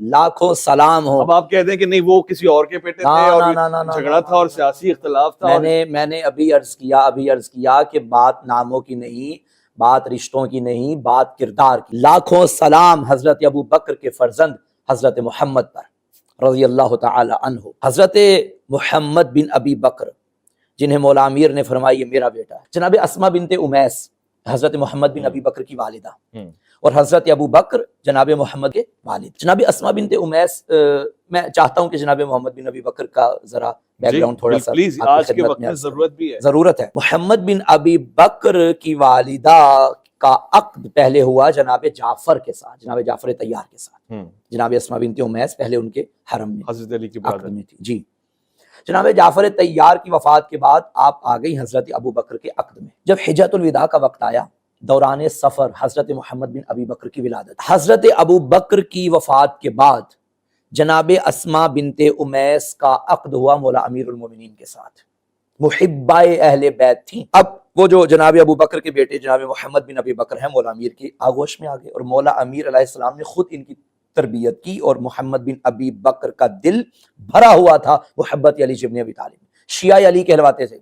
لاکھوں سلام ہو۔ اب آپ کہتے ہیں کہ نہیں وہ کسی اور کے بیٹے تھے اور جھگڑا تھا اور سیاسی اختلاف تھا۔ میں نے ابھی عرض کیا کہ بات ناموں کی نہیں، بات رشتوں کی نہیں، بات کردار کی۔ لاکھوں سلام حضرت ابو بکر کے فرزند حضرت محمد پر رضی اللہ تعالی عنہ۔ حضرت محمد بن ابی بکر جنہیں مولا امیر نے فرمایا یہ میرا بیٹا ہے، جناب اسما بنت امیس حضرت محمد بن ابی بکر کی والدہ، اور حضرت ابو بکر جناب محمد کے والد۔ جناب اسما بنت امیس، میں چاہتا ہوں کہ جناب محمد بن ابی بکر کا ذرا بیک گراؤنڈ تھوڑا سا پلیز، آج کے وقت میں ضرورت ہے۔ محمد بن ابی بکر کی والدہ کا عقد پہلے ہوا جناب جعفر کے ساتھ، جناب جعفر طیار کے ساتھ۔ جناب اسما بنت امیس پہلے ان کے حرم میں حضرت علی کی عقد میں تھی۔ جی، جناب جعفر طیار کی وفات کے بعد آپ آ گئی حضرت ابو بکر کے عقد میں۔ جب حجۃ الوداع کا وقت آیا، دوران سفر حضرت محمد بن ابی بکر کی ولادت، حضرت ابو بکر کی وفات کے بعد جناب اسما بنت امیس کا عقد ہوا مولا امیر المومنین کے ساتھ، محبہ اہل بیت تھیں۔ اب وہ جو جناب ابو بکر کے بیٹے جناب محمد بن ابی بکر ہیں، مولا امیر کی آغوش میں آ گئے، اور مولا امیر علیہ السلام نے خود ان کی تربیت کی، اور محمد بن ابی بکر کا دل بھرا ہوا تھا محبت علی ابن ابی طالب، شیعہ علی کہلواتے تھے۔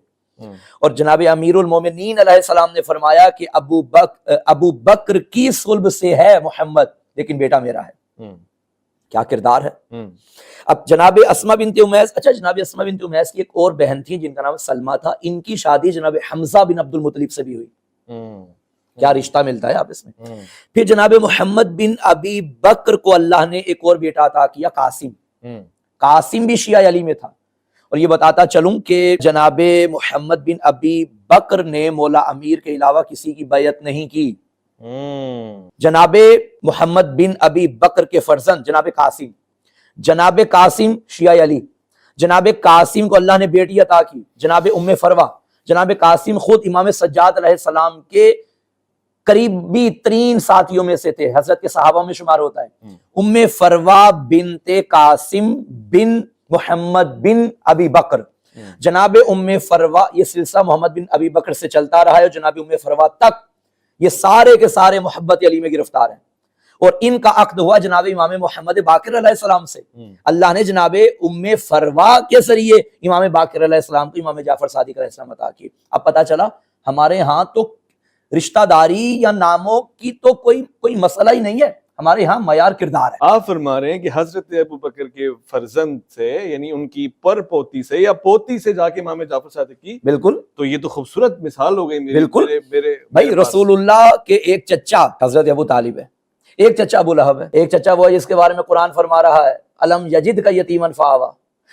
اور جناب امیر المومنین علیہ السلام نے فرمایا کہ ابو بکر کی صلب سے ہے محمد، لیکن بیٹا میرا ہے۔ کیا کردار ہے۔ اب جناب اسما بنت امیس، اچھا جناب اسما بنت امیس کی ایک اور بہن تھی جن کا نام سلمہ تھا، ان کی شادی جناب حمزہ بن عبد المطلب سے بھی ہوئی۔ کیا رشتہ ملتا ہے آپ اس میں۔ پھر جناب محمد بن ابی بکر کو اللہ نے ایک اور بیٹا عطا کیا، قاسم۔ قاسم بھی شیعہ علی میں تھا۔ اور یہ بتاتا چلوں کہ جناب محمد بن ابی بکر نے مولا امیر کے علاوہ کسی کی بیعت نہیں کی۔ جناب محمد بن ابی بکر کے فرزند جناب قاسم شیعہ علی، جناب قاسم کو اللہ نے بیٹی عطا کی، جناب ام فروہ۔ جناب قاسم خود امام سجاد علیہ السلام کے قریبی ترین ساتھیوں میں سے تھے، حضرت کے صحابہ میں شمار ہوتا ہے۔ ام فروہ بنت قاسم بن محمد بن ابی بکر، جناب ام فروہ، یہ سلسلہ محمد بن ابی بکر سے چلتا رہا ہے، اور جناب ام فروہ تک یہ سارے کے سارے محبت علی میں گرفتار ہیں۔ اور ان کا عقد ہوا جناب امام محمد باقر علیہ السلام سے۔ اللہ نے جناب ام فروہ کے ذریعے امام باقر علیہ السلام کو امام جعفر صادق علیہ السلام عطا کی۔ اب پتہ چلا ہمارے ہاں تو رشتہ داری یا ناموں کی تو کوئی مسئلہ ہی نہیں ہے، ہمارے ہاں معیار کردار ہے۔ آپ فرما رہے ہیں کہ حضرت ابو بکر کے فرزند سے، یعنی ان کی پر پوتی سے یا پوتی سے جا کے امام جعفر صادق کی، بالکل، تو یہ تو خوبصورت مثال ہو گئی۔ بالکل بھائی، رسول اللہ کے ایک چچا حضرت ابو طالب ہے، ایک چچا ابو لہب ہے، ایک چچا وہ ہے جس کے بارے میں قرآن فرما رہا ہے الم یجد کا یتیما فآویٰ،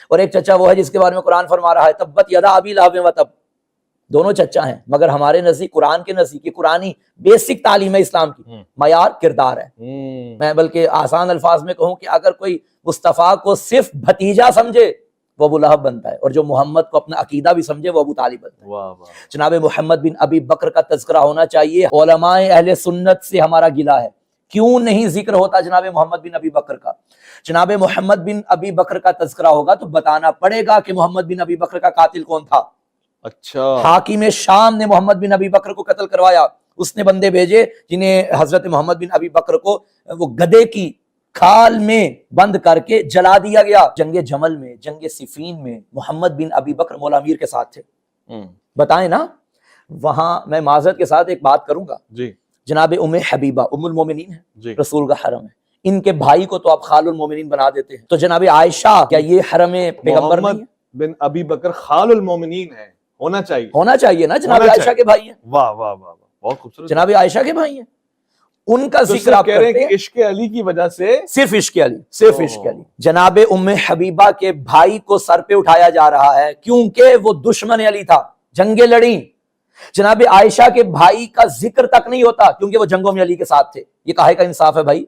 اور ایک چچا وہ ہے جس کے بارے میں قرآن فرما رہا ہے تبت یدا ابی لہب وتب۔ دونوں چچا ہیں، مگر ہمارے نزدیک قرآن کے نزدیک یہ قرآنی بیسک تعلیم ہے اسلام کی، معیار کردار ہے۔ میں بلکہ آسان الفاظ میں کہوں کہ اگر کوئی مصطفیٰ کو صرف بھتیجا سمجھے وہ ابو لہب بنتا ہے، اور جو محمد کو اپنا عقیدہ بھی سمجھے وہ ابو طالب بنتا ہے۔ جناب محمد بن ابی بکر کا تذکرہ ہونا چاہیے، علماء اہل سنت سے ہمارا گلہ ہے، کیوں نہیں ذکر ہوتا جناب محمد بن ابی بکر کا؟ جناب محمد بن ابی بکر کا تذکرہ ہوگا تو بتانا پڑے گا کہ محمد بن ابی بکر کا قاتل کون تھا۔ اچھا، حاکم شام نے محمد بن ابی بکر کو قتل کروایا، اس نے بندے بھیجے جنہیں حضرت محمد بن ابی بکر کو وہ گدھے کی کھال میں بند کر کے جلا دیا گیا۔ جنگ جمل میں، جنگ صفین میں محمد بن ابی بکر مولا امیر کے ساتھ تھے۔ بتائیں نا، وہاں میں معذرت کے ساتھ ایک بات کروں گا، جی، جناب ام حبیبہ ام المومنین جی، ہے، رسول کا حرم ہے، ان کے بھائی کو تو آپ خال المومنین بنا دیتے ہیں، تو جناب عائشہ کیا یہ حرم پیغمبر نہیں ہے؟ محمد بن ابی بکر خال المومنین ہے، ہونا چاہیے نا، جناب عائشہ کے بھائی ہیں۔ واہ واہ واہ، بہت خوبصورت۔ جناب عائشہ کے بھائی ہیں، ان کا تو ذکر آپ کہہ رہے ہیں کرتے کہ ہیں عشق علی کی وجہ سے، صرف عشق علی، صرف عشق علی۔ جناب ام حبیبہ کے بھائی کو سر پہ اٹھایا جا رہا ہے کیونکہ وہ دشمن علی تھا، جنگیں لڑیں۔ جناب عائشہ کے بھائی کا ذکر تک نہیں ہوتا کیونکہ وہ جنگوں میں علی کے ساتھ تھے۔ یہ کاہے کا انصاف ہے بھائی؟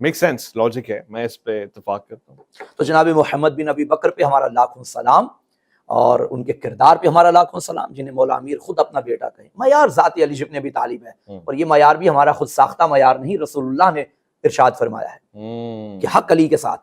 میک سینس، لاجک ہے، میں اس پہ اتفاق کرتا ہوں۔ تو جناب محمد بن ابی بکر پہ ہمارا لاکھوں سلام، اور ان کے کردار پہ ہمارا لاکھوں سلام، جنہیں مولا امیر خود اپنا بیٹا کہے۔ معیار ذات علی ابن ابی طالب ہے، اور یہ معیار بھی ہمارا خود ساختہ معیار نہیں، رسول اللہ نے ارشاد فرمایا ہے کہ حق علی کے ساتھ